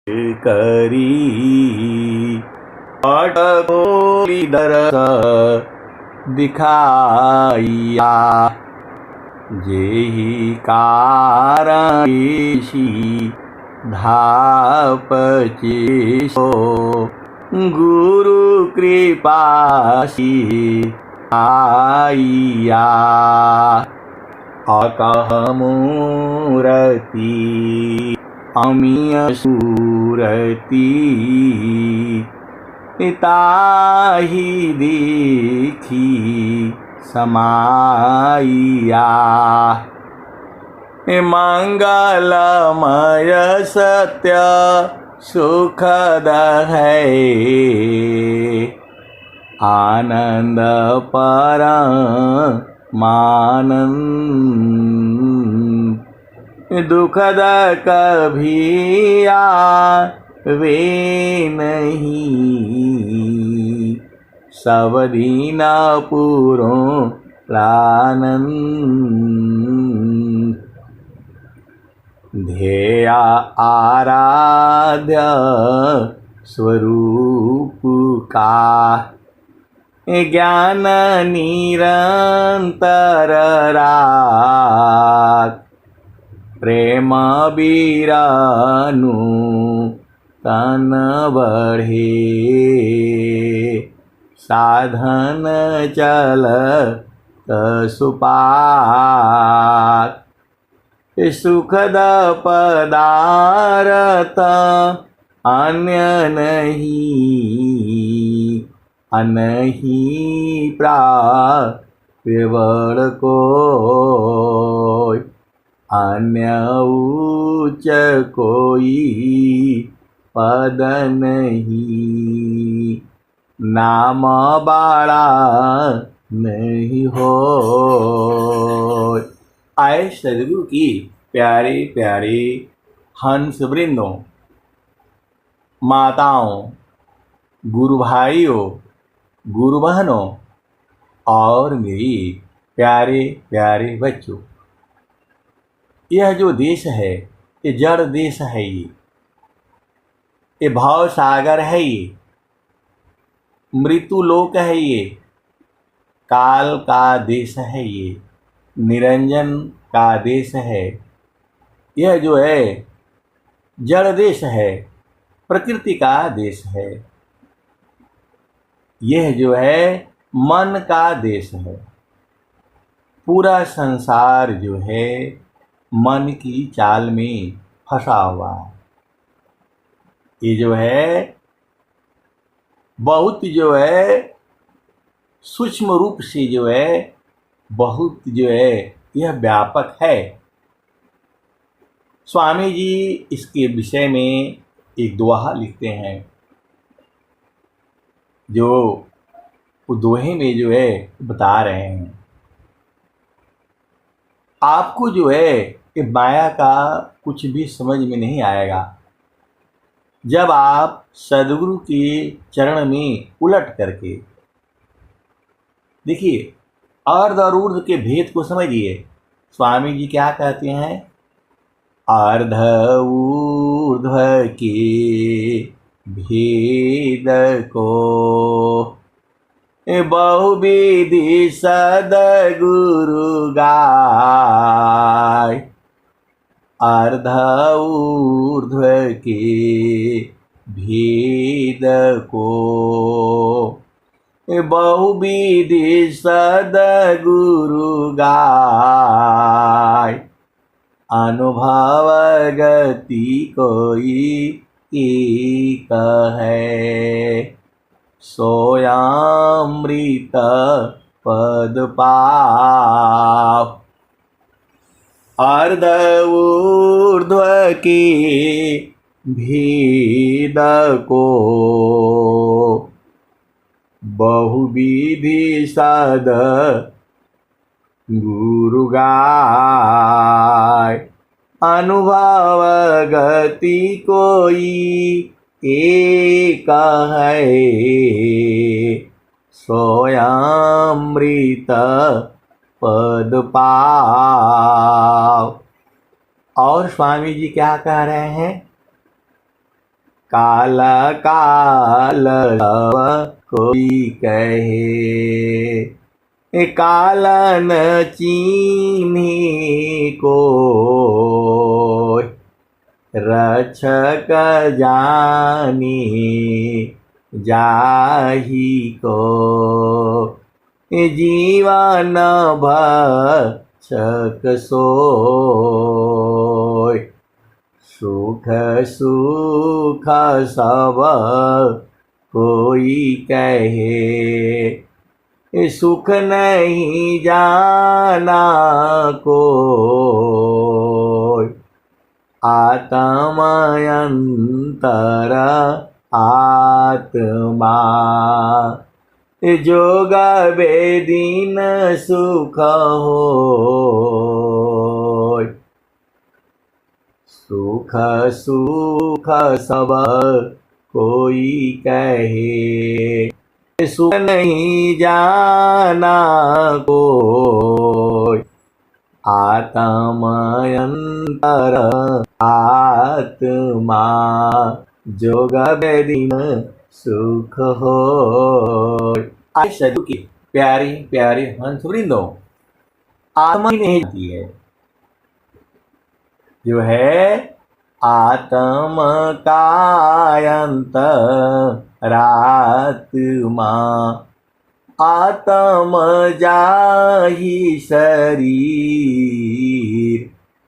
करी अटकोली दरस दिखाइया जेहि कारणेशी धापचेशो गुरु कृपासी आइया अकहमूरति अमीय सूरती ताहि देखी समाइया मंगलमय सत्य सुखद है आनंद परमानंद दुखद कभी आवे नहीं सब दीन पूरो लानंद ध्येय आराध्य स्वरूप का ज्ञान निरंतर राग प्रेम बीरानु तन बढ़े साधन चल सुपाक सुखद पदारथ अन्य नहीं अनहि प्राप्यवड़ को अन्य उच्च कोई पद नहीं नाम बाड़ा नहीं हो। आए सदगुरु की प्यारे प्यारे हंस वृंदों, माताओं, गुरु भाइयों, गुरु बहनों और मेरी प्यारे प्यारे बच्चों, यह जो देश है ये जड़ देश है, ये भाव सागर है, ये मृत्यु लोक है, ये काल का देश है, ये निरंजन का देश है। यह जो है जड़ देश है, प्रकृति का देश है। यह जो है मन का देश है। पूरा संसार जो है मन की चाल में फंसा हुआ है। ये जो है बहुत जो है सूक्ष्म रूप से जो है बहुत जो है यह व्यापक है। स्वामी जी इसके विषय में एक दोहा लिखते हैं, जो वो दोहे में जो है बता रहे हैं, आपको जो है ये माया का कुछ भी समझ में नहीं आएगा जब आप सद्गुरु के चरण में उलट करके देखिए अर्ध और ऊर्ध्व के भेद को समझिए। स्वामी जी क्या कहते हैं, अर्ध ऊर्ध्व के भेद को बहुविधि सद्गुरु गाय, अर्ध ऊर्ध्व के भेद को बहुविधि सद्गुरु गाय, अनुभव गति कोई एक है, सोयामृत पद पाव। अर्ध ऊर्ध्व के भेद को बहुविधि सद गुरु गाय, अनुभव गति कोई एक है, सोयामृत पद पाव। और स्वामी जी क्या कह रहे हैं, काल काल सब कोई कहे, काल न चीन्ही को, रक्षक जानी जाही को, जीवन भक्षक सोय। सुख सुख सब कोई कहे, सुख नहीं जाना कोय। आत्मयंतर आत्मा, जोग बेदीन सुख होय। सुख सुख सब कोई कहे, सुख नहीं जाना कोय। आत्मयंतर आत्मा, जोग बेदीन सुख होय। आज सदगुरु की प्यारी प्यारी हंसवृंदों, आत्मा ही नहीं जाती है, जो है आत्म कायंतरात्मा। आत्म जाहि शरीर,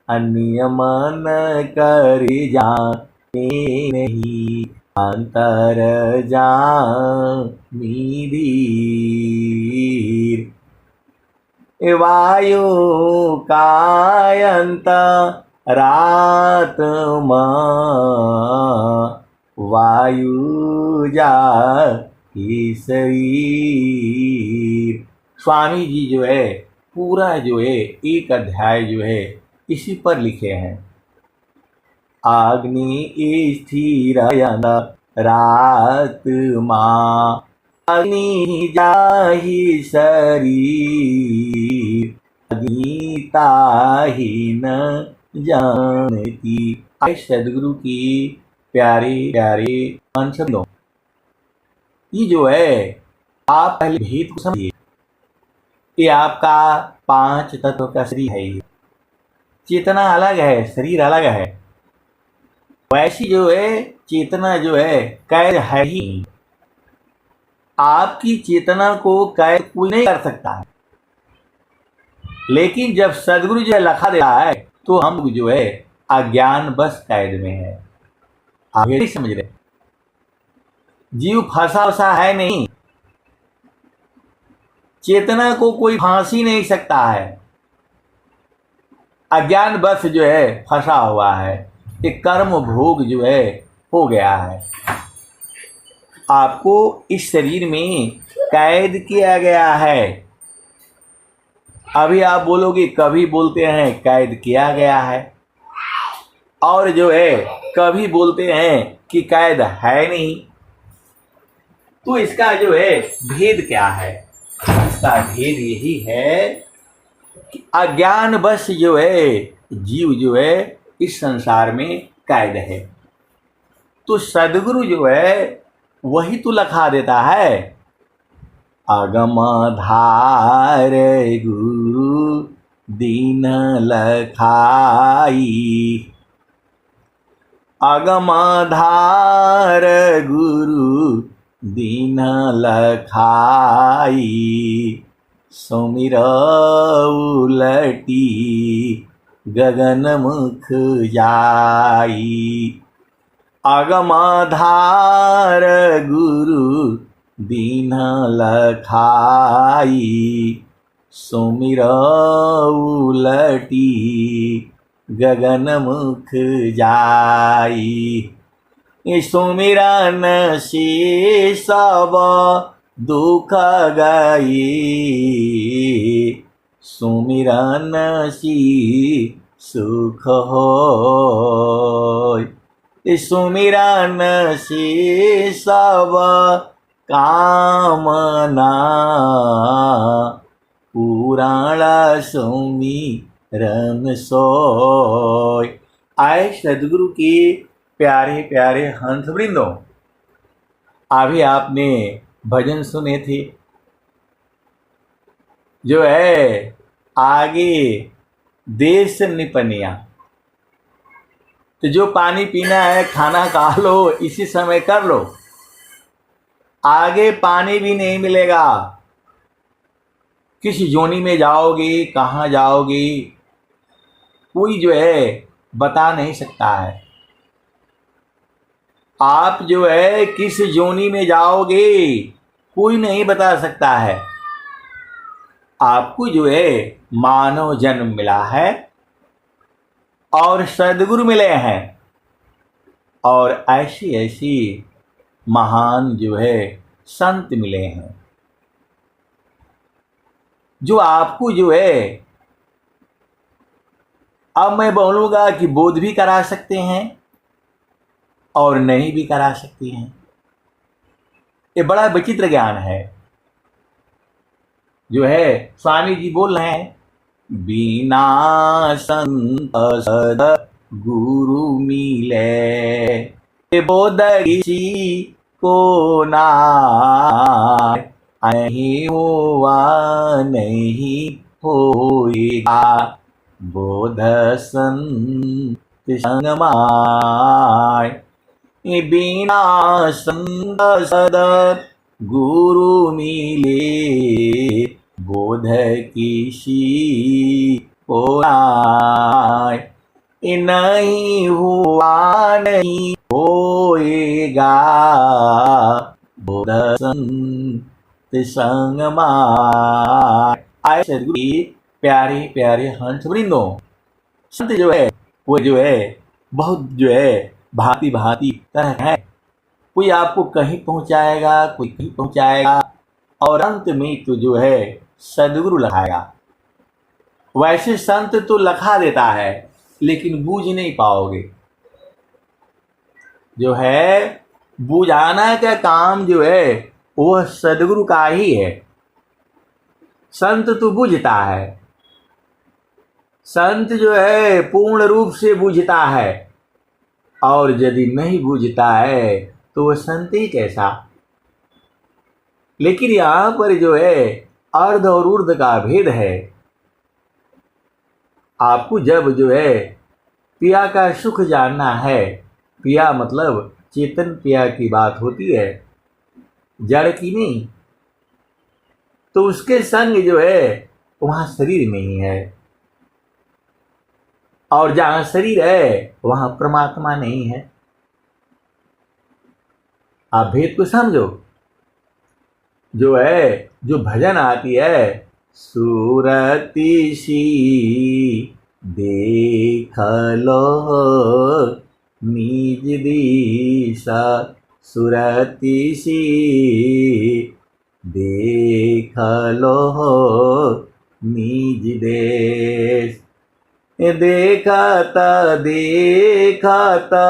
अन्य मन कर जाने नहीं, अंतर जामी धीर। वायु कायंतरात्मा, वायु जाहि शरीर। स्वामी जी जो है पूरा जो है एक अध्याय जो है इसी पर लिखे हैं। अग्नि स्थिर रात्मा, अग्नि जाहि शरीर, अग्निता ही न जानती। आज सदगुरु की प्यारे प्यारे अंशों, ये जो है आप पहले भेद को समझिए। ये आपका 5 तत्व का शरीर है। ये चेतना अलग है, शरीर अलग है। वैसी जो है चेतना जो है कैद है ही। आपकी चेतना को कैद कोई नहीं कर सकता है, लेकिन जब सदगुरु जो है लखा देता है तो हम जो है अज्ञान बस कैद में है। आप ये नहीं समझ रहे, जीव फंसा वसा है नहीं। चेतना को कोई फांसी नहीं सकता है, अज्ञान बस जो है फंसा हुआ है। एक कर्म भोग जो है हो गया है। आपको इस शरीर में कैद किया गया है। अभी आप बोलोगे, कभी बोलते हैं कैद किया गया है, और जो है कभी बोलते हैं कि कैद है नहीं। तो इसका जो है भेद क्या है? इसका भेद यही है कि अज्ञान बस जो है जीव जो है इस संसार में कैद है। तो सदगुरु जो है वही तो लखा देता है। अगम धार गुरु दीन लखाई, अगम धार गुरु दीन लखाई, सुमिर उलटी गगन मुख जाई। अगम धार गुरु दीन लखाई, सुमिर उलटी गगन मुख जाई। सुमिरन से सब दुख गई, सुमिरन से सुख होय। सुमिरन से सब कामना, पुराण सुमिरन सोय। आए सदगुरु की प्यारे प्यारे हंस वृंदों, अभी आपने भजन सुने थे, जो है आगे देश निपनिया। तो जो पानी पीना है, खाना खा लो, इसी समय कर लो, आगे पानी भी नहीं मिलेगा। किस जोनी में जाओगे, कहाँ जाओगे, कोई जो है बता नहीं सकता है। आप जो है किस जोनी में जाओगे, कोई नहीं बता सकता है। आपको जो है मानव जन्म मिला है और सद्गुरु मिले हैं, और ऐसी ऐसी महान जो है संत मिले हैं, जो आपको जो है, अब मैं बोलूँगा कि बोध भी करा सकते हैं और नहीं भी करा सकते हैं। ये बड़ा विचित्र ज्ञान है, जो है स्वामी जी बोल रहे हैं, बिना संत सद गुरु मिले बोध किसी को ना, नहीं हुआ नहीं होएगा बोध संत संग माय। बिना संत सद गुरु मिले बोध किसी को नाय, नहीं हुआ नहीं होएगा बोध संत संग माय। आए सद्गुरु की प्यारे प्यारे हंस वृंदों, संत जो है वो जो है बहुत जो है भांति भांति तरह है। कोई आपको कहीं पहुंचाएगा, कोई कहीं पहुंचाएगा, और अंत में तो जो है सद्गुरु लखाएगा। वैसे संत तो लखा देता है, लेकिन बूझ नहीं पाओगे। जो है बुझाना का काम जो है वह सद्गुरु का ही है। संत तो बुझता है, संत जो है पूर्ण रूप से बुझता है, और यदि नहीं बुझता है तो वह संत ही कैसा। लेकिन यहाँ पर जो है अर्ध और ऊर्ध्व का भेद है। आपको जब जो है पिया का सुख जानना है, पिया मतलब चेतन पिया की बात होती है, जड़ की नहीं, तो उसके संग जो है वहाँ शरीर नहीं है, और जहाँ शरीर है वहाँ परमात्मा नहीं है। आप भेद को समझो। जो है जो भजन आती है, सुरति सी देख लो निज दिशा, सुरति सी देख लो निज देश। देखता देखता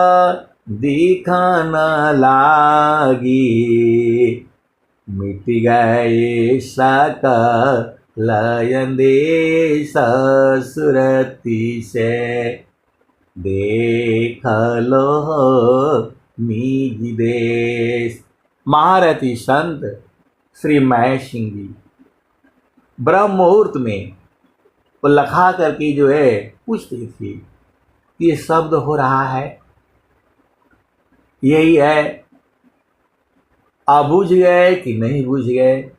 दिखन लागी, मिट गए सकल अंदेश सुरति से, देख लो निज देश। महारथी संत श्री महेश सिंह जी ब्रह्म मुहूर्त में वो लखा करके जो है पूछते थे कि ये शब्द हो रहा है, यही है, आप बुझ गए कि नहीं बुझ गए।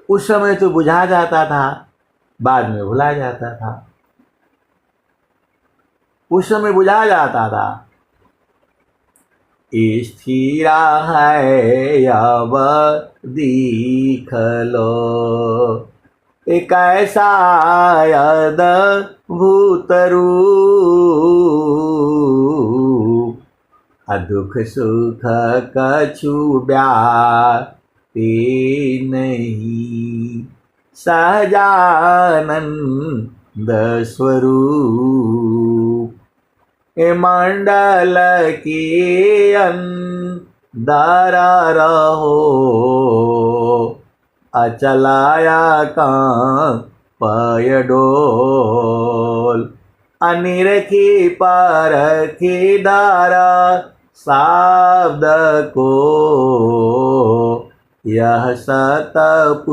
उस समय तो बुझा जाता था, बाद में भुला जाता था। उस समय बुझा जाता था। स्थिरा है अब दिख लो, एक ऐसा अद्भुत रूप, दुख सुख कछु ब्याते नहीं, सहजानंद स्वरूप। मंडल के अंदर रहो, अचलाया का पय डोल। अनिरखी परखी धारा शब्द को, यह सतपुरुष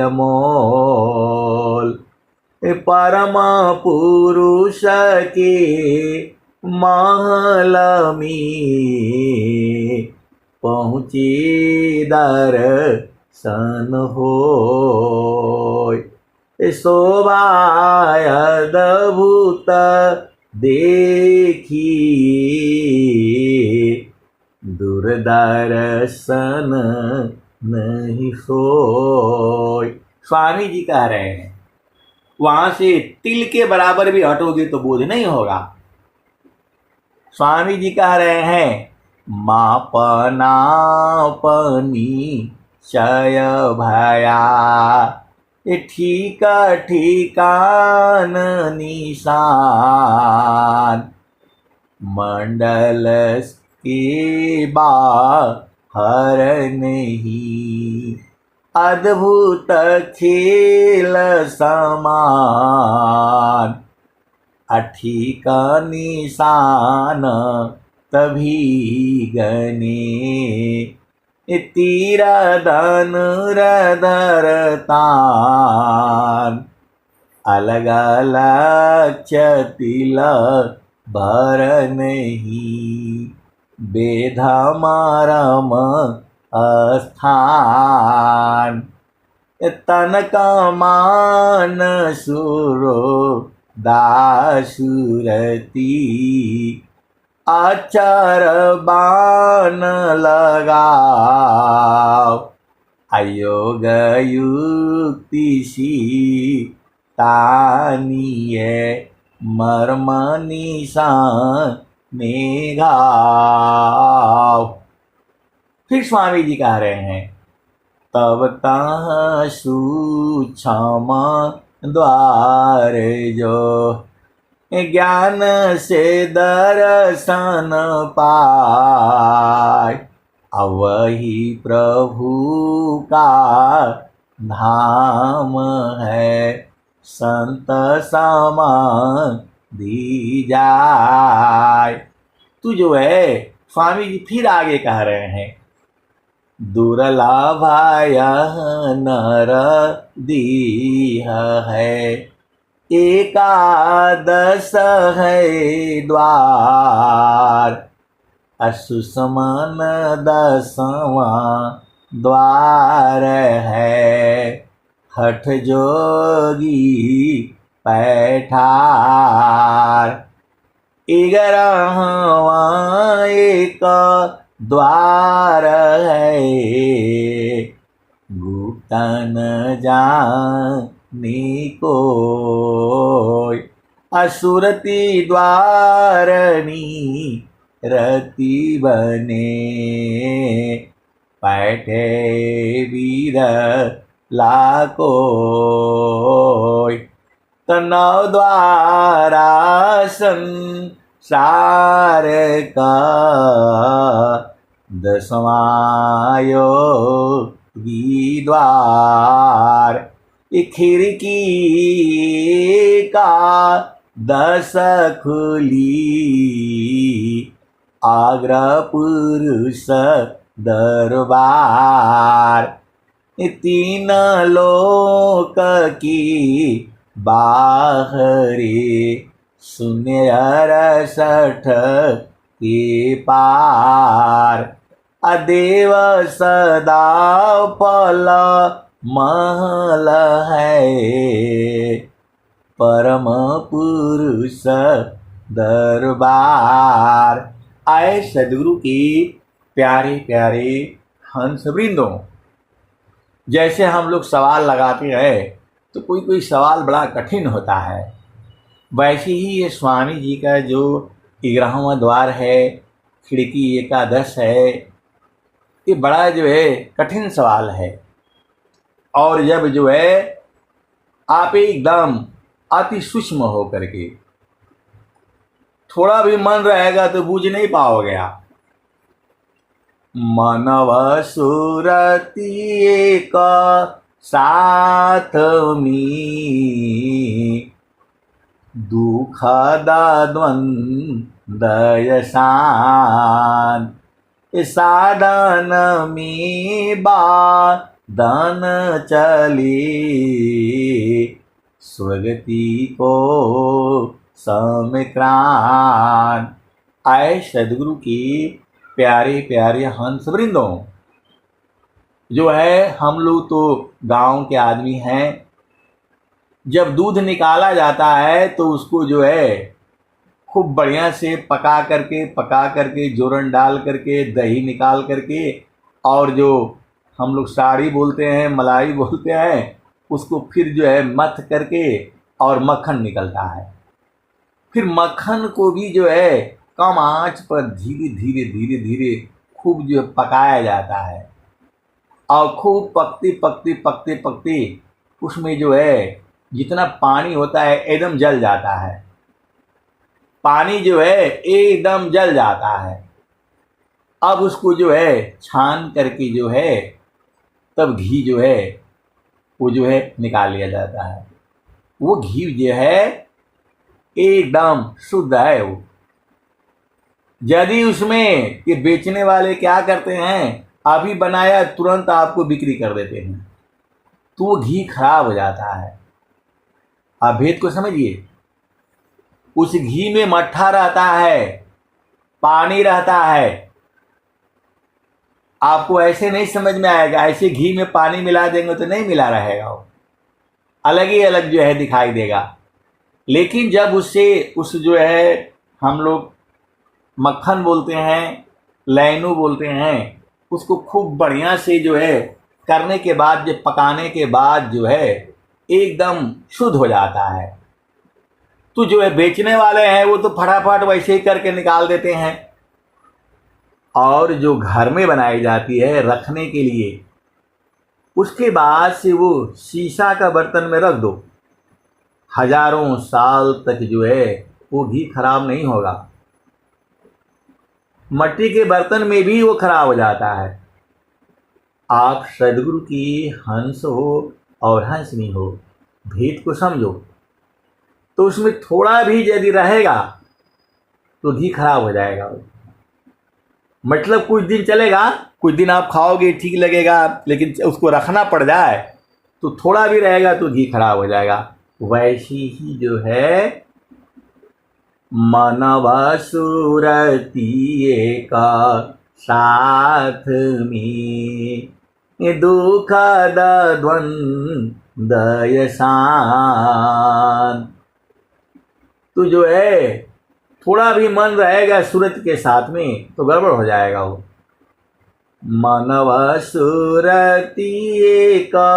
अमोल। परम पुरुष के महल में पहुँचे दर्शन होय। शोभाय अद्भुत देखिए, दूरदर्शन नहीं सोय। स्वामी जी कह रहे हैं वहां से तिल के बराबर भी हटोगे तो बोझ नहीं होगा। स्वामी जी कह रहे हैं मापनापनी क्षय भया, ये ठीक ठिकान निशान। मंडल के बाहर नहीं, अद्भुत खेल समान। अठीक निशान तभी गने, तीर धनुर धरतान। अलग अलग तिल भर नहीं, वेद मरम स्थान। तनक मान सुरो दासुरती, आचार बाण लगाओ। अयोग युक्ति सी तानिये, मर्म निशाने घाव। फिर स्वामी जी कह रहे हैं तब तहाँ सूक्ष्म द्वार जो, ज्ञान से दर्शन पाय। वही प्रभु का धाम है, संत समाधि जाय। तू जो है, स्वामी जी फिर आगे कह रहे हैं दुर्लभाय नर दीह है, एकादश है द्वार। असुसमन दसवां द्वार है, हठ जोगी पैठार। 11वां एक द्वार है, गुप्त न जाने कोय। असुरति द्वारनी रति बने, पैठे वीर लाकोय। तनव द्वारासन सार का, दसवायो द्वार। खिड़की का 10 खुली, आग्रह पुरुष दरबार। 3 लोक की बाहरी, शून्य 68 के पार। अदेव सदा पल महल है, परम पुरुष दरबार। आए सदगुरु के प्यारे प्यारे हंस वृंदों, जैसे हम लोग सवाल लगाते हैं तो कोई कोई सवाल बड़ा कठिन होता है, वैसे ही ये स्वामी जी का जो 11वां द्वार है, खिड़की एकादश है, ये बड़ा जो है कठिन सवाल है। और जब जो है आप एकदम अति सूक्ष्म हो करके थोड़ा भी मन रहेगा तो बूझ नहीं पाओगे आप। मनव सुरति एक साथ में, दुखद द्वंद्वयसान साधन में बाधन चली स्वगति को समिक्रांत। आए सदगुरु की प्यारे प्यारे हंस वृंदों, जो है हम लोग तो गांव के आदमी हैं। जब दूध निकाला जाता है तो उसको जो है खूब बढ़िया से पका करके जोरन डाल करके दही निकाल करके, और जो हम लोग साड़ी बोलते हैं, मलाई बोलते हैं, उसको फिर जो है मथ करके और मक्खन निकलता है। फिर मक्खन को भी जो है कम आंच पर धीरे धीरे धीरे धीरे खूब जो है पकाया जाता है, और खूब पकते पकते उसमें जो है जितना पानी होता है एकदम जल जाता है। पानी जो है एकदम जल जाता है। अब उसको जो है छान करके जो है तब घी जो है वो जो है निकाल लिया जाता है। वो घी जो है एकदम शुद्ध है। वो यदि उसमें ये बेचने वाले क्या करते हैं, अभी बनाया तुरंत आपको बिक्री कर देते हैं, तो वो घी खराब हो जाता है। आप भेद को समझिए। उस घी में मट्ठा रहता है, पानी रहता है। आपको ऐसे नहीं समझ में आएगा, ऐसे घी में पानी मिला देंगे तो नहीं मिला रहेगा, वो अलग ही अलग जो है दिखाई देगा। लेकिन जब उससे उस जो है हम लोग मक्खन बोलते हैं, लैनू बोलते हैं, उसको खूब बढ़िया से जो है करने के बाद, जब पकाने के बाद जो है एकदम शुद्ध हो जाता है, तो जो है बेचने वाले हैं वो तो फटाफट वैसे ही करके निकाल देते हैं। और जो घर में बनाई जाती है रखने के लिए, उसके बाद से वो शीशा का बर्तन में रख दो, हजारों साल तक जो है वो घी खराब नहीं होगा। मट्टी के बर्तन में भी वो खराब हो जाता है। आप सदगुरु की हंस हो और हंसनी हो, भेद को समझो। तो उसमें थोड़ा भी यदि रहेगा तो घी खराब हो जाएगा। मतलब कुछ दिन चलेगा, कुछ दिन आप खाओगे ठीक लगेगा, लेकिन उसको रखना पड़ जाए तो थोड़ा भी रहेगा तो घी खराब हो जाएगा। वैसी ही जो है मानव सुरती का साथ में दुखद द्वंद्वयसान। तो जो है थोड़ा भी मन रहेगा सूरत के साथ में तो गड़बड़ हो जाएगा। वो मानव सुरती का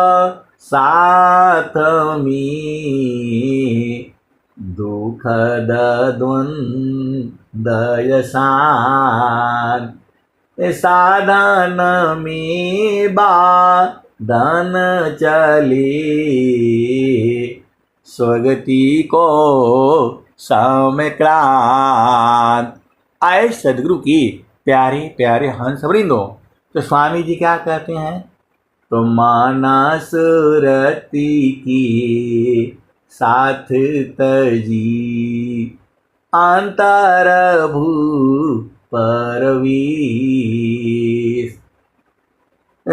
साथ में दुखद द्वंद्वयसान साधन में बाधन चले स्वगति को समिक्रांत। आए सदगुरु की प्यारे प्यारे हंस वृंदों। तो स्वामी जी क्या कहते हैं, तो मानस रति की साथ तजी अंतर भू परवीश।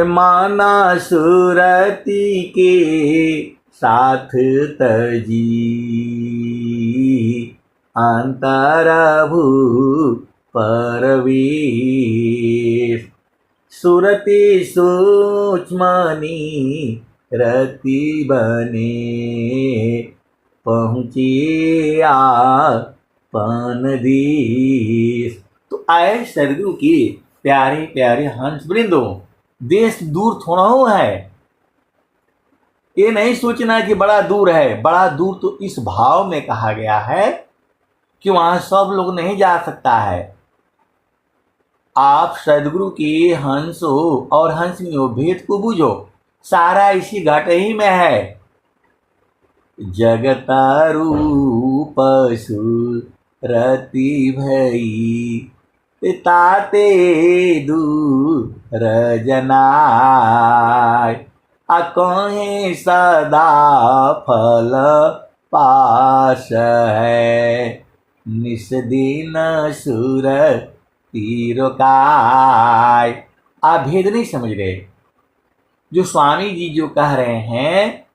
मानस रति के साथ तजी अंतरभू परवीश। सुरति सूक्ष्मनी रति बने पहुँचे आपन देश। तो आए सदगुरु की प्यारे प्यारे हंस वृंदों, देश दूर थोड़ा हो है। ये नहीं सोचना कि बड़ा दूर है। बड़ा दूर तो इस भाव में कहा गया है कि वहां सब लोग नहीं जा सकता है। आप सदगुरु की हंस हो और हंसनी हो, भेद को बूझो। सारा इसी घट ही में है। जगत रूप सुरति भई ताते दूर जनाय। कहें सदा फल पास है, निस दिन सुर तीर काय। आप भेद नहीं समझ रहे। जो स्वामी जी जो कह रहे हैं,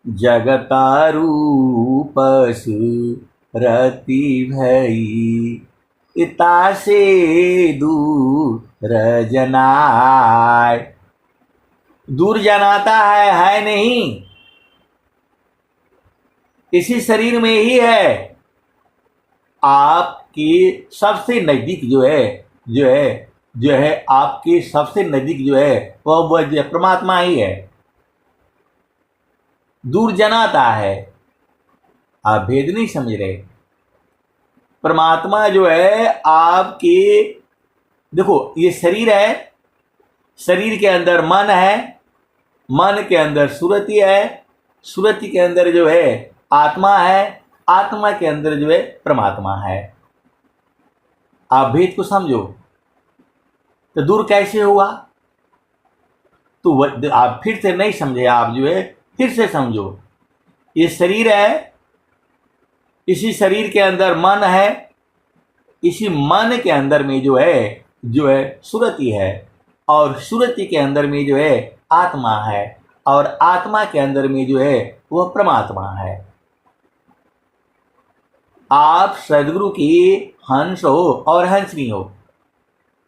जगता रूप सुरति भई, इता से दूर जनाय। दूर जनाता है नहीं, इसी शरीर में ही है। आपके सबसे नजदीक जो है आपके सबसे नजदीक जो है वह परमात्मा ही है। दूर जनाता है, आप भेद नहीं समझ रहे। परमात्मा जो है आपके, देखो ये शरीर है, शरीर के अंदर मन है, मन के अंदर सुरति है, सुरति के अंदर जो है आत्मा है, आत्मा के अंदर जो है परमात्मा है। आप भेद को समझो। तो दूर कैसे हुआ? तो आप फिर से नहीं समझे, आप जो है फिर से समझो। ये शरीर है, इसी शरीर के अंदर मन है, इसी मन के अंदर में जो है सुरति है, और सुरति के अंदर में जो है आत्मा है, और आत्मा के अंदर में जो है वह परमात्मा है। आप सदगुरु की हंस हो और हंसनी हो।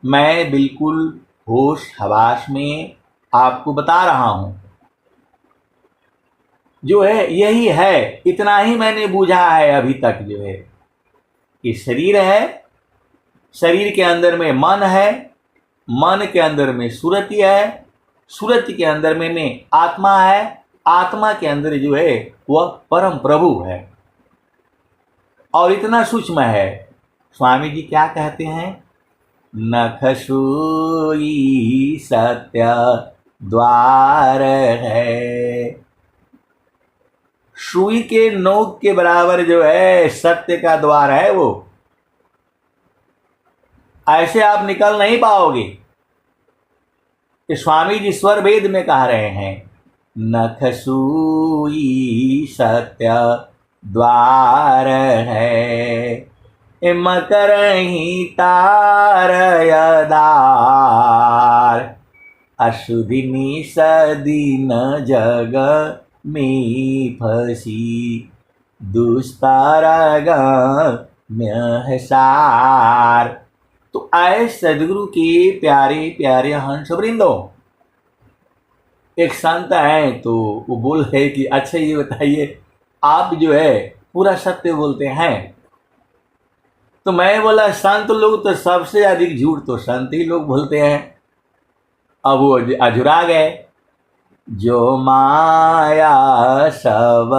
मैं बिल्कुल होश हवास में आपको बता रहा हूं। जो है यही है, इतना ही मैंने बूझा है अभी तक। जो है ये शरीर है, शरीर के अंदर में मन है, मन के अंदर में सुरति है, सुरति के अंदर में आत्मा है, आत्मा के अंदर जो है वह परम प्रभु है। और इतना सूक्ष्म है। स्वामी जी क्या कहते हैं? नख सूई सत्य द्वार है। सुई के नोक के बराबर जो है सत्य का द्वार है वो। ऐसे आप निकल नहीं पाओगे। कि स्वामी जी स्वर वेद में कह रहे हैं, नख सूई सत्य द्वार है, मकर ही तार यदार, अशुधिनी सदीन जग में फसी, दुस्तारग म्यहसार। तो आए सदगुरु के प्यारे प्यारे हंस वृंदो। एक संत है तो वो बोल रहे कि अच्छा ये बताइए, आप जो है पूरा सत्य बोलते हैं। तो मैं बोला संत लोग तो सबसे अधिक झूठ तो संत ही लोग बोलते हैं। अब वो अझुरा गए। जो माया सब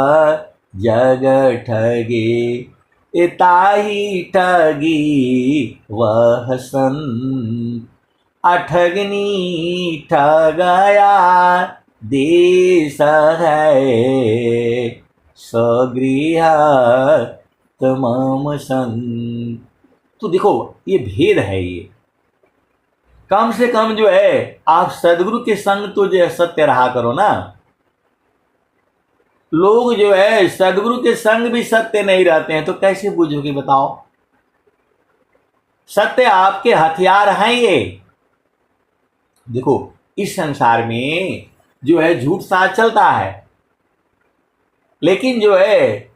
जग ठगे, ताही ठगी वह संत, अठगनी ठगया देश है, सगृह तमाम संत। तो देखो ये भेद है। ये कम से कम जो है आप सदगुरु के संग तो जो है सत्य रहा करो ना। लोग जो है सदगुरु के संग भी सत्य नहीं रहते हैं तो कैसे बूझोगे बताओ? सत्य आपके हथियार हैं ये। देखो इस संसार में जो है झूठ साथ चलता है, लेकिन जो है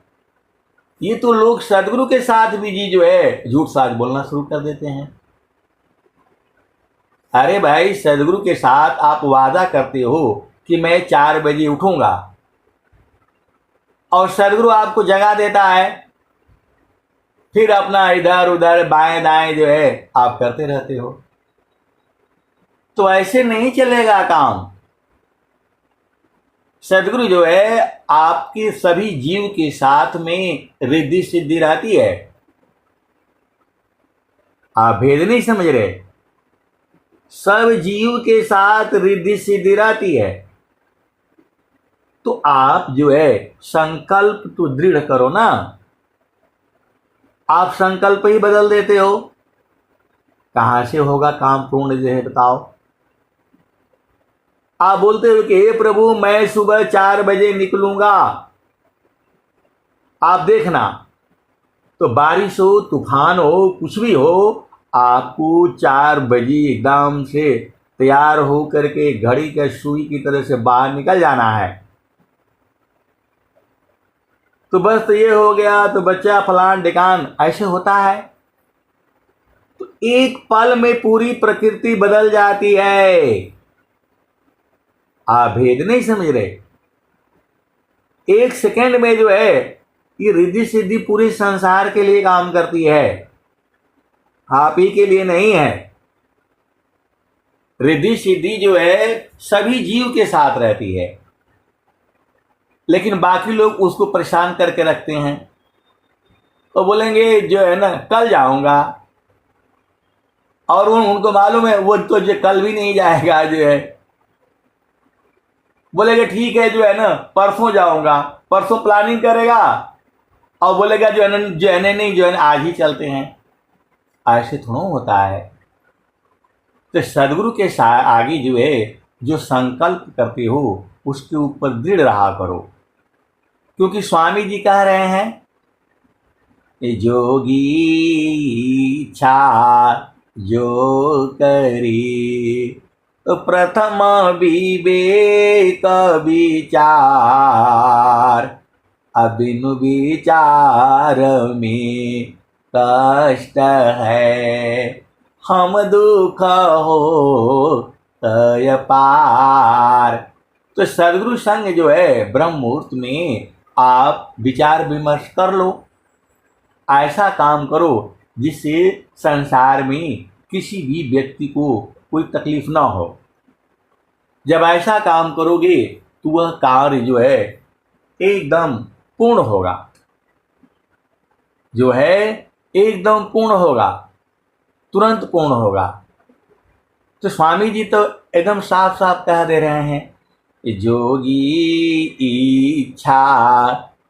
ये तो लोग सदगुरु के साथ भी जी जो है झूठ साथ बोलना शुरू कर देते हैं। अरे भाई सदगुरु के साथ आप वादा करते हो कि मैं 4 बजे उठूंगा, और सदगुरु आपको जगा देता है, फिर अपना इधर उधर बाएं दाएं जो है आप करते रहते हो। तो ऐसे नहीं चलेगा काम। सदगुरु जो है आपके सभी जीव के साथ में रिद्धि सिद्धि रहती है। आप भेद नहीं समझ रहे। सब जीव के साथ रिद्धि सिद्धि रहती है। तो आप जो है संकल्प तो दृढ़ करो ना। आप संकल्प ही बदल देते हो, कहां से होगा काम पूर्ण जो है बताओ? आप बोलते हो कि हे प्रभु मैं सुबह 4 बजे निकलूंगा, आप देखना, तो बारिश हो, तूफान हो, कुछ भी हो, आपको 4 बजे एकदम से तैयार हो करके घड़ी के सुई की तरह से बाहर निकल जाना है। तो बस तो ये हो गया, तो बच्चा फलान ढिकान, ऐसे होता है। तो एक पल में पूरी प्रकृति बदल जाती है। आप भेद नहीं समझ रहे। एक सेकंड में जो है ये रिद्धि सिद्धि पूरे संसार के लिए काम करती है, आप ही के लिए नहीं है। रिद्धि सिद्धि जो है सभी जीव के साथ रहती है, लेकिन बाकी लोग उसको परेशान करके रखते हैं। तो बोलेंगे जो है ना कल जाऊंगा, और उनको मालूम है वो तो जो कल भी नहीं जाएगा, जो है बोलेगा ठीक है जो है ना परसों जाऊंगा, परसों प्लानिंग करेगा और बोलेगा जो है ना नहीं जो है ना आज ही चलते हैं। ऐसे थोड़ा होता है। तो सदगुरु के आगे जो है जो संकल्प करते हो उसके ऊपर दृढ़ रहा करो, क्योंकि स्वामी जी कह रहे हैं जोगी इच्छा जो करी, तो प्रथम विवेक विचार, अबिनु विचार में कष्ट है, हम दुख हो तय पार। तो सदगुरु संग जो है ब्रह्म मुहूर्त में आप विचार विमर्श कर लो, ऐसा काम करो जिससे संसार में किसी भी व्यक्ति को कोई तकलीफ ना हो। जब ऐसा काम करोगे तो वह कार्य जो है एकदम पूर्ण होगा, जो है एकदम पूर्ण होगा, तुरंत पूर्ण होगा। तो स्वामी जी तो एकदम साफ साफ कह दे रहे हैं जोगी इच्छा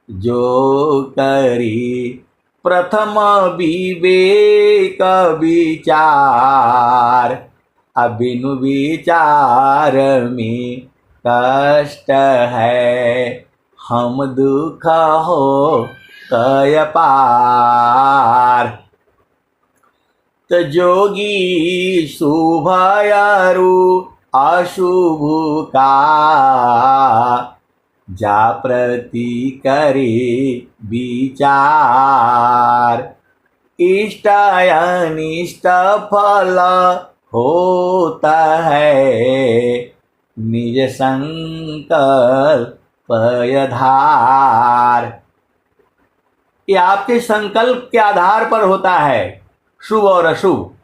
जो करी, प्रथम विवेक विचार, अबिनु विचार में कष्ट है, हम दुख हो तय पार। तो जोगी शुभयारु अशुभ का, जा प्रति करे विचार, इष्ट अनिष्ट फल होता है, निज संकल्प आधार। ये आपके संकल्प के आधार पर होता है शुभ और अशुभ।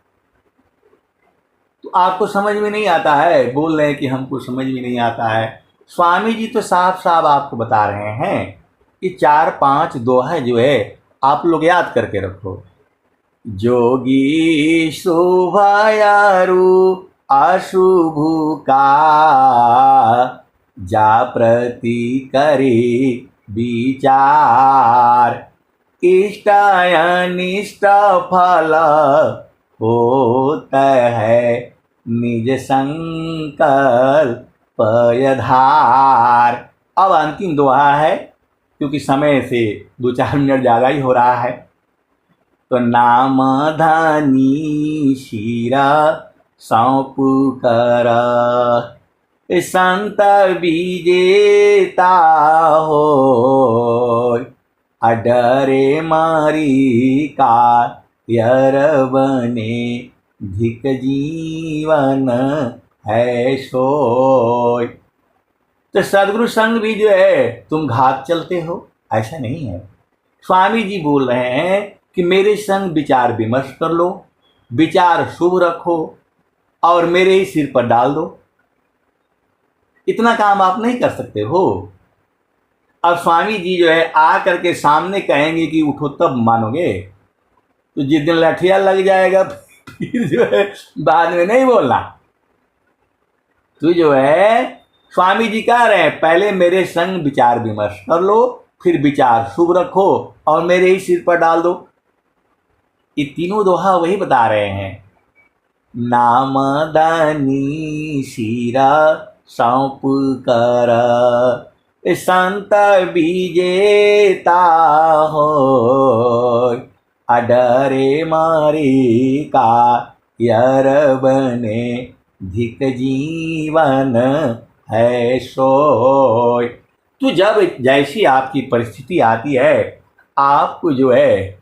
तो आपको समझ में नहीं आता है, बोल रहे हैं कि हमको समझ में नहीं आता है। स्वामी जी तो साफ साफ आपको बता रहे हैं कि 4-5 दोहा जो है आप लोग याद करके रखो। जोगी शुभयारु अशुभ का, जा प्रति करे विचार, इष्ट अनिष्ट फल होता है, निज संकल्प आधार। अब अंतिम दोहा है, क्योंकि समय से 2-4 मिनट ज़्यादा ही हो रहा है। तो नाम धनी शिरा सौंप कर, संत विजेता हो, अडरे मारी का यर बने, धिक जीवन है सोय। तो सदगुरु संग भी जो है तुम घात चलते हो, ऐसा नहीं है। स्वामी जी बोल रहे हैं कि मेरे संग विचार विमर्श कर लो, विचार शुभ रखो और मेरे ही सिर पर डाल दो। इतना काम आप नहीं कर सकते हो। अब स्वामी जी जो है आ करके सामने कहेंगे कि उठो तब मानोगे, तो जिस दिन लठिया लग जाएगा फिर जो है बाद में नहीं बोलना। तो जो है स्वामी जी कह रहे हैं पहले मेरे संग विचार विमर्श कर लो, फिर विचार शुभ रखो और मेरे ही सिर पर डाल दो। ये तीनों दोहा वही बता रहे हैं। नाम दानी शिरा सौंप कर, संत विजेता हो, अडरे मारी का यर बने, धिक जीवन है सोय। तो जब जैसी आपकी परिस्थिति आती है, आपको जो है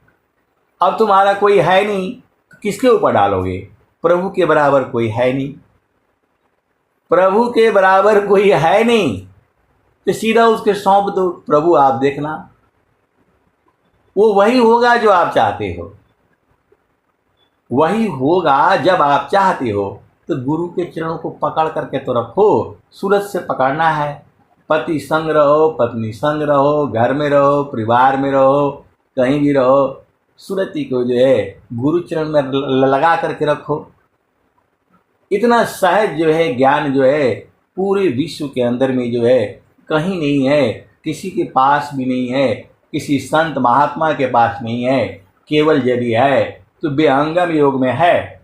अब तुम्हारा कोई है नहीं, तो किसके ऊपर डालोगे? प्रभु के बराबर कोई है नहीं, प्रभु के बराबर कोई है नहीं, तो सीधा उसके सौंप दो। प्रभु आप देखना, वो वही होगा जो आप चाहते हो, वही होगा जब आप चाहते हो। तो गुरु के चरणों को पकड़ करके तो रखो, सूरज से पकड़ना है। पति संग रहो, पत्नी संग रहो, घर में रहो, परिवार में रहो, कहीं भी रहो, सूरज को जो है गुरु चरण में लगा करके रखो। इतना सहज जो है ज्ञान जो है पूरे विश्व के अंदर में जो है कहीं नहीं है, किसी के पास भी नहीं है, किसी संत महात्मा के पास नहीं है। केवल यदि है तो विहंगम योग में है।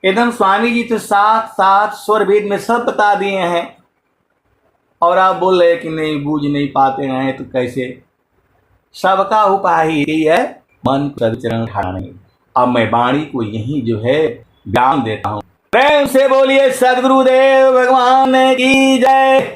एकदम स्वामी जी तो सात सात स्वर वेद में सब बता दिए हैं, और आप बोल रहे कि नहीं बूझ नहीं पाते हैं, तो कैसे? सबका उपाय यही है, मन को सदचरण ठाना। अब मैं वाणी को यही जो है ज्ञान देता हूँ। प्रेम से बोलिए सद्गुरुदेव भगवान की जय।